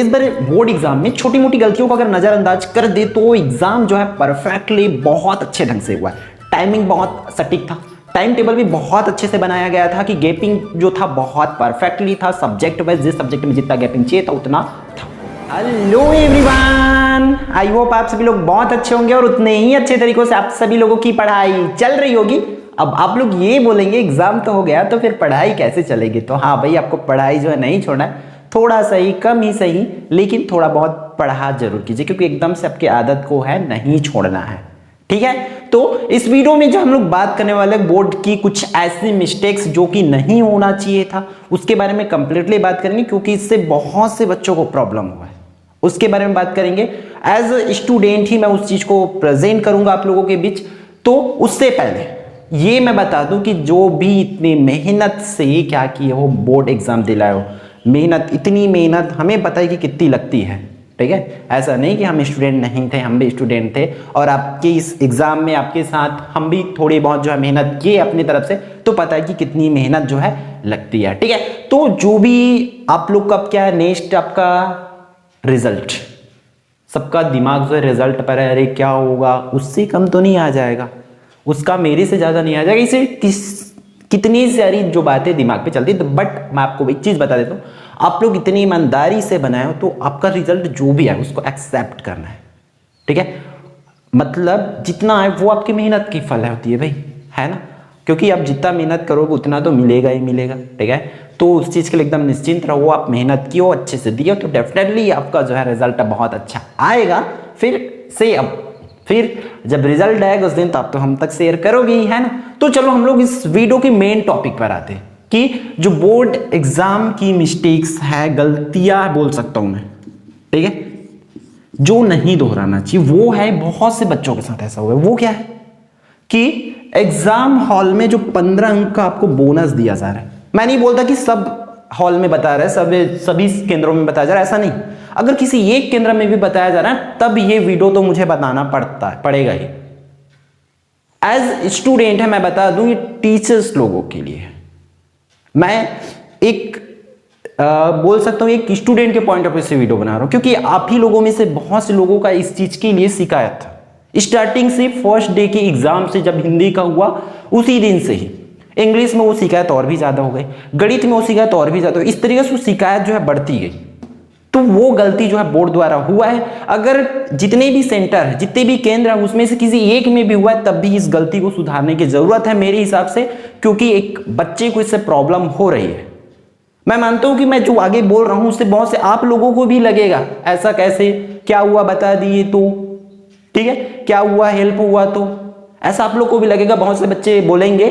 इस बार board exam में छोटी मोटी गलतियों को अगर नजरअंदाज कर दे तो एग्जाम जो है परफेक्टली बहुत अच्छे ढंग से हुआ है। टाइमिंग बहुत सटीक था, टाइम टेबल भी बहुत अच्छे से बनाया गया था कि गैपिंग जो था बहुत परफेक्टली था, सब्जेक्ट वाइज जिस सब्जेक्ट में जितना गैपिंग चाहिए था उतना था। हेलो एवरीवन, आई होप आप सभी लोग बहुत अच्छे होंगे और उतने ही अच्छे तरीकों से आप सभी लोगों की पढ़ाई चल रही होगी। अब आप लोग ये बोलेंगे एग्जाम तो हो गया तो फिर पढ़ाई कैसे चलेगी? तो हाँ भाई, आपको पढ़ाई जो है नहीं छोड़ना है, थोड़ा सही कम ही सही लेकिन थोड़ा बहुत पढ़ा जरूर कीजिए, क्योंकि एकदम से आपकी आदत को है नहीं छोड़ना है। ठीक है, तो इस वीडियो में जो हम लोग बात करने वाले बोर्ड की कुछ ऐसी मिस्टेक्स जो कि नहीं होना चाहिए था उसके बारे में कंप्लीटली बात करेंगे, क्योंकि इससे बहुत से बच्चों को प्रॉब्लम हुआ है, उसके बारे में बात करेंगे। एज अ स्टूडेंट ही मैं उस चीज को प्रेजेंट करूंगा आप लोगों के बीच। तो उससे पहले ये मैं बता दूं कि जो भी इतनी मेहनत से क्या किए हो, बोर्ड एग्जाम दिलाए हो, मेहनत, इतनी मेहनत हमें पता है कि कितनी लगती है। ठीक है, ऐसा नहीं कि हम स्टूडेंट नहीं थे, हम भी स्टूडेंट थे और आपके इस एग्जाम में आपके साथ हम भी थोड़ी बहुत जो है मेहनत किए अपनी तरफ से, तो पता है कि कितनी मेहनत जो है लगती है। ठीक है, तो जो भी आप लोग का क्या है, नेक्स्ट आपका रिजल्ट, सबका दिमाग जो है रिजल्ट पर है, अरे क्या होगा, उससे कम तो नहीं आ जाएगा, उसका मेरे से ज्यादा नहीं आ जाएगा। इसे कितनी सारी जो बातें दिमाग पे चलती है, तो बट मैं आपको एक चीज बता देता हूँ, आप लोग इतनी ईमानदारी से बनाए हो तो आपका रिजल्ट जो भी है उसको एक्सेप्ट करना है। ठीक है, मतलब जितना है वो आपकी मेहनत की फल होती है भाई, है ना, क्योंकि आप जितना मेहनत करोगे उतना तो मिलेगा ही मिलेगा। ठीक है, तो उस चीज के लिए एकदम निश्चिंत रहो, आप मेहनत किए हो, अच्छे से दिए तो डेफिनेटली आपका जो है रिजल्ट बहुत अच्छा आएगा। फिर जब रिजल्ट आएगा उस दिन तो आप तो हम तक शेयर करोगे ही, है ना। तो चलो हम लोग इस वीडियो के मेन टॉपिक पर आते हैं कि जो बोर्ड एग्जाम की मिस्टेक्स है, गलतियां बोल सकता हूं मैं, ठीक है, जो नहीं दोहराना चाहिए, वो है बहुत से बच्चों के साथ ऐसा हुआ है। वो क्या है कि एग्जाम हॉल में जो 15 अंक का आपको बोनस दिया जा रहा है, मैं नहीं बोलता कि सब हॉल में बता रहा है, सभी केंद्रों में बताया जा रहा है, ऐसा नहीं। अगर किसी एक केंद्र में भी बताया जा रहा है तब ये वीडियो तो मुझे बताना पड़ेगा ही। एज स्टूडेंट है मैं बता दूं, ये टीचर्स लोगों के लिए है। मैं एक बोल सकता हूं एक स्टूडेंट के पॉइंट ऑफ व्यू से वीडियो बना रहा हूं, क्योंकि आप ही लोगों में से बहुत से लोगों का इस चीज के लिए शिकायत था। स्टार्टिंग से फर्स्ट डे के एग्जाम से जब हिंदी का हुआ उसी दिन से ही इंग्लिश में वो शिकायत और भी ज्यादा हो गई, गणित में वो शिकायत और भी ज्यादा हो गई, इस तरीके से वो शिकायत जो है बढ़ती गई। तो वो गलती जो है बोर्ड द्वारा हुआ है। अगर जितने भी सेंटर है, जितने भी केंद्र है, उसमें से किसी एक में भी हुआ है तब भी इस गलती को सुधारने की जरूरत है मेरे हिसाब से, क्योंकि एक बच्चे को इससे प्रॉब्लम हो रही है। मैं मानता हूं कि मैं जो आगे बोल रहा हूं उससे बहुत से आप लोगों को भी लगेगा ऐसा कैसे, क्या हुआ बता दिए तो, ठीक है, क्या हुआ हेल्प हुआ तो, ऐसा आप लोग को भी लगेगा। बहुत से बच्चे बोलेंगे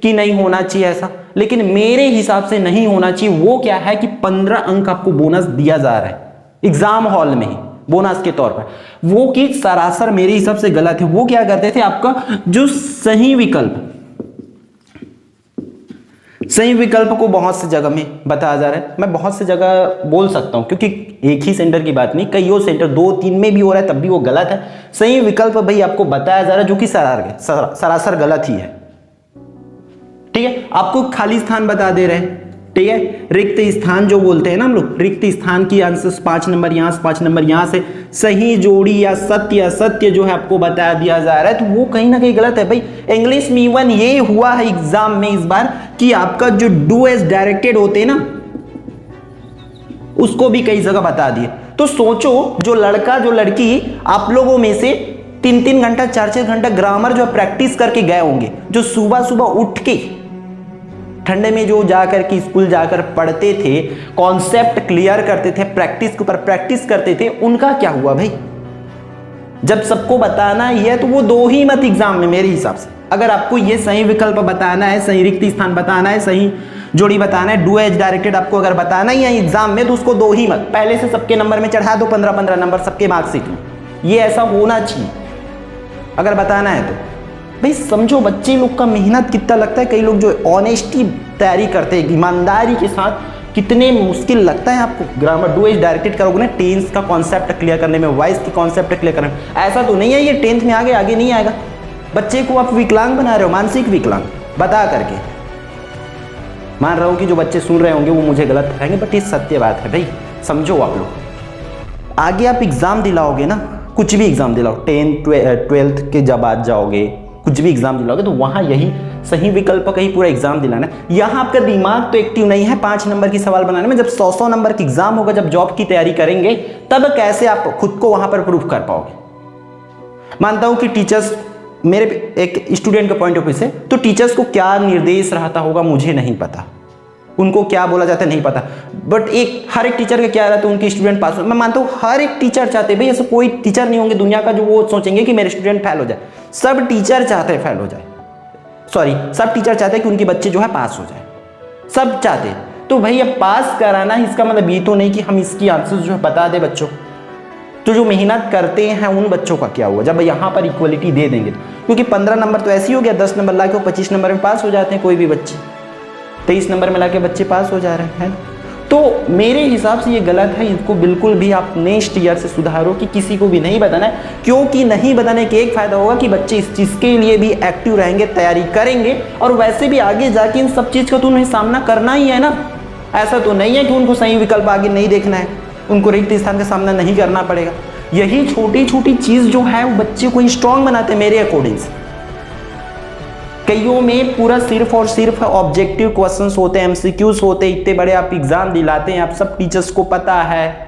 कि नहीं होना चाहिए ऐसा, लेकिन मेरे हिसाब से नहीं होना चाहिए। वो क्या है कि 15 अंक आपको बोनस दिया जा रहा है एग्जाम हॉल में ही बोनस के तौर पर, वो कि सरासर मेरे हिसाब से गलत है। वो क्या करते थे, आपका जो सही विकल्प को बहुत सी जगह में बताया जा रहा है। मैं बहुत सी जगह बोल सकता हूं क्योंकि एक ही सेंटर की बात नहीं, कईयों सेंटर 2-3 में भी हो रहा है तब भी वो गलत है। सही विकल्प भाई आपको बताया जा रहा है जो कि सरासर गलत ही है। ठीक है, आपको खाली स्थान बता दे रहे हैं, ठीक है, रिक्त स्थान जो बोलते हैं ना हम लोग, रिक्त स्थान की आंसर 5 नंबर यहां से 5 नंबर यहां से, सही जोड़ी या सत्य जो है आपको बता दिया जा रहा है, तो वो कहीं ना कहीं गलत है भाई। इंग्लिश में इवन ये हुआ है एग्जाम में इस बार कि आपका जो डू एज डायरेक्टेड होते हैं ना, उसको भी कई जगह बता दिए। तो सोचो जो लड़का जो लड़की आप लोगों में से 3-3 घंटा 4-4 घंटा ग्रामर जो प्रैक्टिस करके गए होंगे, जो सुबह सुबह उठ के ठंडे में जो जाकर के स्कूल जाकर पढ़ते थे, कॉन्सेप्ट क्लियर करते थे, प्रैक्टिस के ऊपर प्रैक्टिस करते थे, उनका क्या हुआ भाई? जब सबको बताना ही है तो वो दो ही मत एग्जाम में मेरे हिसाब से। अगर आपको ये सही विकल्प बताना है, सही रिक्त स्थान बताना है, सही जोड़ी बताना है, डू एज डायरेक्टेड आपको अगर बताना ही है एग्जाम में, तो उसको दो ही मत, पहले से सबके नंबर में चढ़ा दो 15-15 नंबर सबके मार्कशीट में। ये ऐसा होना चाहिए अगर बताना है तो। भाई समझो बच्चे लोग का मेहनत कितना लगता है। कई लोग जो ऑनेस्टी तैयारी करते हैं ईमानदारी के साथ, कितने मुश्किल लगता है आपको ग्रामर डू एज डायरेक्टेड करोगे ना, टेंस का कॉन्सेप्ट क्लियर करने में, वॉइस की कॉन्सेप्ट क्लियर करने में। ऐसा तो नहीं है ये 10th में आगे नहीं आएगा। बच्चे को आप विकलांग बना रहे हो, मानसिक विकलांग बता करके। मान रहा हूं कि जो बच्चे सुन रहे होंगे वो मुझे गलत कहेंगे, बट ये सत्य बात है भाई, समझो आप लोग। आगे आप एग्ज़ाम दिलाओगे ना, कुछ भी एग्ज़ाम दिलाओ, 10th 12th के जब आज जाओगे, कुछ भी एग्ज़ाम दिलाओगे तो वहाँ यही सही विकल्प का ही पूरा एग्ज़ाम दिलाना है। यहाँ आपका दिमाग तो एक्टिव नहीं है 5 नंबर की सवाल बनाने में। जब 100 नंबर की एग्ज़ाम होगा, जब जॉब की तैयारी करेंगे, तब कैसे आप खुद को वहाँ पर प्रूव कर पाओगे। मानता हूँ कि टीचर्स, मेरे एक स्टूडेंट के पॉइंट ऑफ व्यू से, तो टीचर्स को क्या निर्देश रहता होगा मुझे नहीं पता, उनको क्या बोला जाता है नहीं पता, बट हर एक टीचर का क्या रहता है, उनके स्टूडेंट पास हो। मैं मानता हूँ हर एक टीचर चाहते हैं, भाई ऐसा कोई टीचर नहीं होंगे दुनिया का जो वो सोचेंगे कि मेरे स्टूडेंट फेल हो जाए। सब टीचर चाहते हैं फेल हो जाए, सॉरी, सब टीचर चाहते हैं कि उनके बच्चे जो है पास हो जाए, सब चाहते हैं। तो भाई अब पास कराना, इसका मतलब ये तो नहीं कि हम इसकी आंसर्स जो है बता दें बच्चों। तो जो मेहनत करते हैं उन बच्चों का क्या हुआ जब यहाँ पर इक्वलिटी दे देंगे तो? क्योंकि 15 नंबर तो ऐसे ही हो गया, 10 नंबर ला के 25 नंबर में पास हो जाते हैं कोई भी बच्चे, 23 नंबर में ला के बच्चे पास हो जा रहे हैं। तो मेरे हिसाब से ये गलत है, इसको बिल्कुल भी आप नेक्स्ट ईयर से सुधारो कि किसी को भी नहीं बताना है। क्योंकि नहीं बताने के एक फ़ायदा होगा कि बच्चे इस चीज़ के लिए भी एक्टिव रहेंगे, तैयारी करेंगे, और वैसे भी आगे जाके इन सब चीज़ का तो उन्हें सामना करना ही है ना। ऐसा तो नहीं है कि उनको सही विकल्प आगे नहीं देखना है, उनको रिक्त स्थान का सामना नहीं करना पड़ेगा। यही छोटी छोटी चीज़ जो है वो बच्चे को स्ट्रांग बनाते हैं मेरे अकॉर्डिंग से। कईयों में पूरा सिर्फ और सिर्फ ऑब्जेक्टिव क्वेश्चंस होते हैं, एमसीक्यूज होते हैं, इतने बड़े आप एग्जाम दिलाते हैं, आप सब टीचर्स को पता है।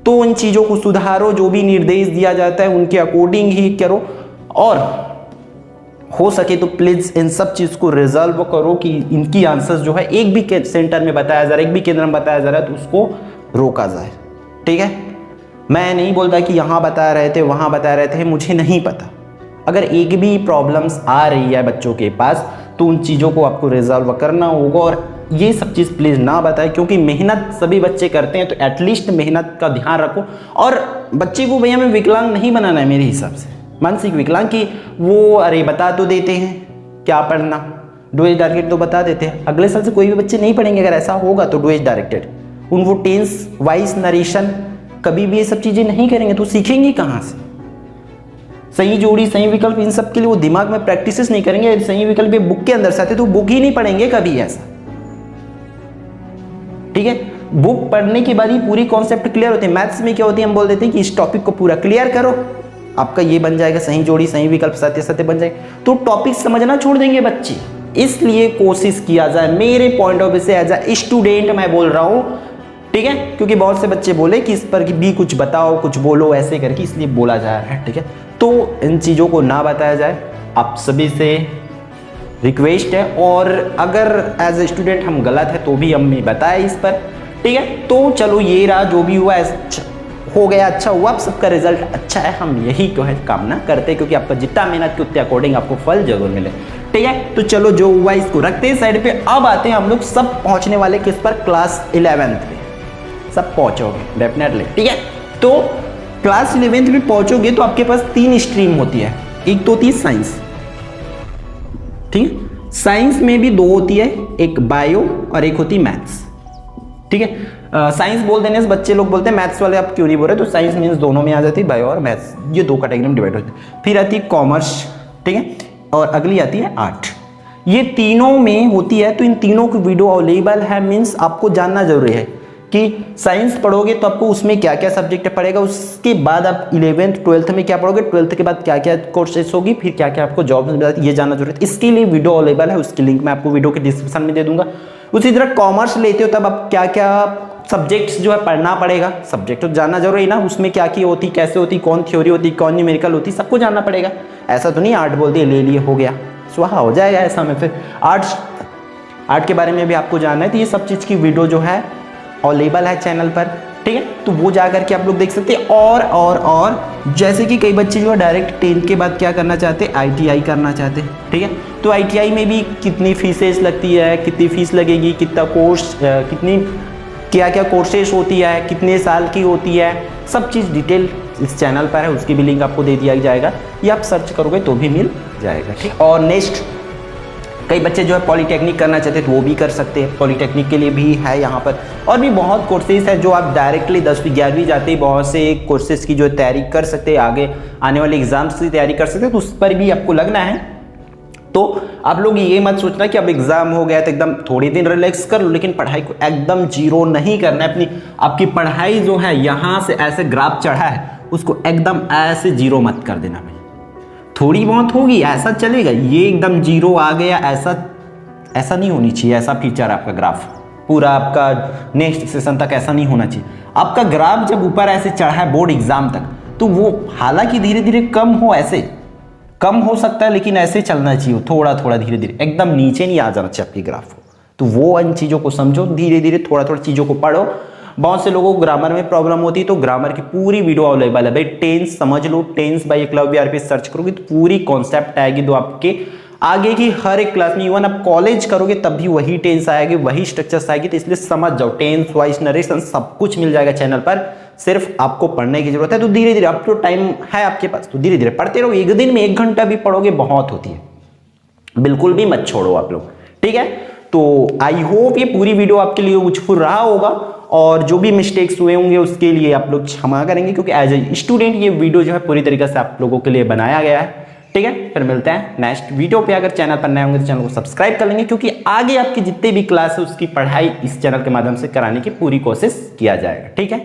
तो उन चीज़ों को सुधारो, जो भी निर्देश दिया जाता है उनके अकॉर्डिंग ही करो, और हो सके तो प्लीज़ इन सब चीज़ को रिजॉल्व करो कि इनकी आंसर्स जो है एक भी सेंटर में बताया जा रहा है, एक भी केंद्र में बताया जा रहा है तो उसको रोका जाए। ठीक है, मैं नहीं बोलता कि यहाँ बता रहे थे वहाँ बता रहे थे, मुझे नहीं पता। अगर एक भी प्रॉब्लम्स आ रही है बच्चों के पास तो उन चीज़ों को आपको रिजॉल्व करना होगा, और ये सब चीज़ प्लीज़ ना बताएं, क्योंकि मेहनत सभी बच्चे करते हैं, तो एटलीस्ट मेहनत का ध्यान रखो। और बच्चे को भैया में विकलांग नहीं बनाना है मेरे हिसाब से, मानसिक विकलांग कि वो अरे बता तो देते हैं क्या पढ़ना, डू एज डायरेक्टेड तो बता देते हैं, अगले साल से कोई भी बच्चे नहीं पढ़ेंगे। अगर ऐसा होगा तो डू एज डायरेक्टेड, उनको टेंस वाइज नरेशन कभी भी ये सब चीज़ें नहीं करेंगे तो सीखेंगे कहाँ से? सही जोड़ी, सही विकल्प, इन सब के लिए वो दिमाग में प्रैक्टिसेस नहीं करेंगे। सही विकल्प ये बुक के अंदर से आते तो बुक ही नहीं पढ़ेंगे कभी ऐसा। ठीक है, बुक पढ़ने के बाद ही पूरी कॉन्सेप्ट क्लियर होती है। मैथ्स में क्या होती है, हम बोल देते हैं कि इस टॉपिक को पूरा क्लियर करो, आपका ये बन जाएगा, सही जोड़ी सही विकल्प सत्य सत्य बन जाएगा। तो टॉपिक समझना छोड़ देंगे बच्चे। इसलिए कोशिश किया जाए, मेरे पॉइंट ऑफ व्यू से एज अ स्टूडेंट मैं बोल रहा हूँ, ठीक है, क्योंकि बहुत से बच्चे बोले कि इस पर भी कुछ बताओ, कुछ बोलो, ऐसे करके इसलिए बोला जा रहा है। ठीक है, तो इन चीज़ों को ना बताया जाए, आप सभी से रिक्वेस्ट है। और अगर एज ए स्टूडेंट हम गलत है तो भी हमें बताए इस पर। ठीक है, तो चलो ये रहा, जो भी हुआ हो गया, अच्छा हुआ, आप सबका रिजल्ट अच्छा है, हम यही तो है कामना करते हैं, क्योंकि आपका जितना मेहनत के उतने अकॉर्डिंग आपको फल जरूर मिले। ठीक है, तो चलो जो हुआ इसको रखते हैं साइड पे। अब आते हैं हम लोग सब पहुंचने वाले किस पर, क्लास 11th पे सब पहुंचोगे डेफिनेटली। ठीक है, तो क्लास 11th में पहुंचोगे तो आपके पास 3 स्ट्रीम होती है। एक तो होती है साइंस, ठीक है, साइंस में भी 2 होती है, एक बायो और एक होती मैथ्स। ठीक है, साइंस बोल देने से बच्चे लोग बोलते हैं मैथ्स वाले आप क्यों नहीं बोल रहे, तो साइंस मीन्स दोनों में आ जाती है, बायो और मैथ्स, ये 2 कैटेगरी में डिवाइड होती है। फिर आती है कॉमर्स, ठीक है, और अगली आती है आर्ट। ये तीनों में होती है, तो इन तीनों की वीडियो अवेलेबल है, मीन्स आपको जानना जरूरी है कि साइंस पढ़ोगे तो आपको उसमें क्या क्या सब्जेक्ट पढ़ेगा, उसके बाद आप 11th 12th में क्या पढ़ोगे, 12th के बाद क्या क्या कोर्सेस होगी, फिर क्या क्या आपको जॉब मिल जाती है, ये जानना जरूरी है। इसके लिए वीडियो अवेलेबल है, उसकी लिंक मैं आपको वीडियो के डिस्क्रिप्शन में दे दूंगा। उसी तरह कॉमर्स लेते हो तब आप क्या क्या सब्जेक्ट्स जो है पढ़ना पड़ेगा, सब्जेक्ट तो जानना जरूरी ना, उसमें क्या क्या होती, कैसे होती, कौन थ्योरी होती, कौन न्यूमेरिकल होती, सबको जानना पड़ेगा। ऐसा तो नहीं आर्ट बोल दिए ले लिए हो गया, स्वाहा हो जाएगा ऐसा में। फिर आर्ट के बारे में भी आपको जानना है, तो ये सब चीज़ की वीडियो जो है अवेलेबल है चैनल पर। ठीक है, तो वो जा करके आप लोग देख सकते हैं। और जैसे कि कई बच्चे जो है डायरेक्ट 10th के बाद क्या करना चाहते हैं, ITI करना चाहते हैं। ठीक है, तो ITI में भी कितनी फीसेस लगती है, कितनी फीस लगेगी, कितना कोर्स, कितनी क्या क्या कोर्सेस होती है, कितने साल की होती है, सब चीज़ डिटेल इस चैनल पर है, उसकी भी लिंक आपको दे दिया जाएगा, ये आप सर्च करोगे तो भी मिल जाएगा। ठीक, और नेक्स्ट कई बच्चे जो है पॉलीटेक्निक करना चाहते हैं तो वो भी कर सकते हैं, पॉलीटेक्निक के लिए भी है यहाँ पर। और भी बहुत कोर्सेज है जो आप डायरेक्टली 10वीं 11वीं जाते ही बहुत से कोर्सेज की जो तैयारी कर सकते हैं, आगे आने वाले एग्जाम्स की तैयारी कर सकते हैं, तो उस पर भी आपको लगना है तो आप लोग ये मत सोचना कि अब एग्जाम हो गया तो एकदम थोड़ी दिन रिलैक्स कर लो, लेकिन पढ़ाई को एकदम जीरो नहीं करना है। अपनी आपकी पढ़ाई जो है यहाँ से ऐसे ग्राफ चढ़ा है उसको एकदम ऐसे जीरो मत कर देना भाई। थोड़ी बहुत होगी ऐसा चलेगा, ये एकदम जीरो आ गया ऐसा नहीं होनी चाहिए। ऐसा फीचर आपका ग्राफ पूरा आपका नेक्स्ट सेशन तक ऐसा नहीं होना चाहिए। आपका ग्राफ जब ऊपर ऐसे चढ़ा है बोर्ड एग्जाम तक, तो वो हालांकि धीरे धीरे कम हो, ऐसे कम हो सकता है, लेकिन ऐसे चलना चाहिए थोड़ा थोड़ा धीरे धीरे, एकदम नीचे नहीं आ जाना चाहिए आपकी ग्राफ को। तो वो इन चीज़ों को समझो, धीरे धीरे थोड़ा थोड़ा चीज़ों को पढ़ो। बहुत से लोगों को ग्रामर में प्रॉब्लम होती है, तो ग्रामर की पूरी वीडियो अवेलेबल है भाई। टेंस समझ लो, टेंस बाय एकलव्य आर पे सर्च करोगे तो पूरी कॉन्सेप्ट आएगी, तो आपके आगे की हर एक क्लास में, इवन आप कॉलेज करोगे तब भी वही टेंस आएगी, वही स्ट्रक्चर्स आएगी। तो इसलिए समझ जाओ, टेंस वाइज नरेशन सब कुछ मिल जाएगा चैनल पर, सिर्फ आपको पढ़ने की जरूरत है। तो धीरे धीरे, अब तो टाइम है आपके पास, तो धीरे धीरे पढ़ते रहो। एक दिन में 1 घंटा भी पढ़ोगे बहुत होती है, बिल्कुल भी मत छोड़ो आप लोग, ठीक है। तो आई होप ये पूरी वीडियो आपके लिए यूजफुल रहा होगा, और जो भी मिस्टेक्स हुए होंगे उसके लिए आप लोग क्षमा करेंगे, क्योंकि एज ए स्टूडेंट ये वीडियो जो है पूरी तरीके से आप लोगों के लिए बनाया गया है, ठीक है। फिर मिलते हैं नेक्स्ट वीडियो पे। अगर चैनल पर नए होंगे तो चैनल को सब्सक्राइब कर लेंगे, क्योंकि आगे आपकी जितने भी क्लास है उसकी पढ़ाई इस चैनल के माध्यम से कराने की पूरी कोशिश किया जाएगा, ठीक है।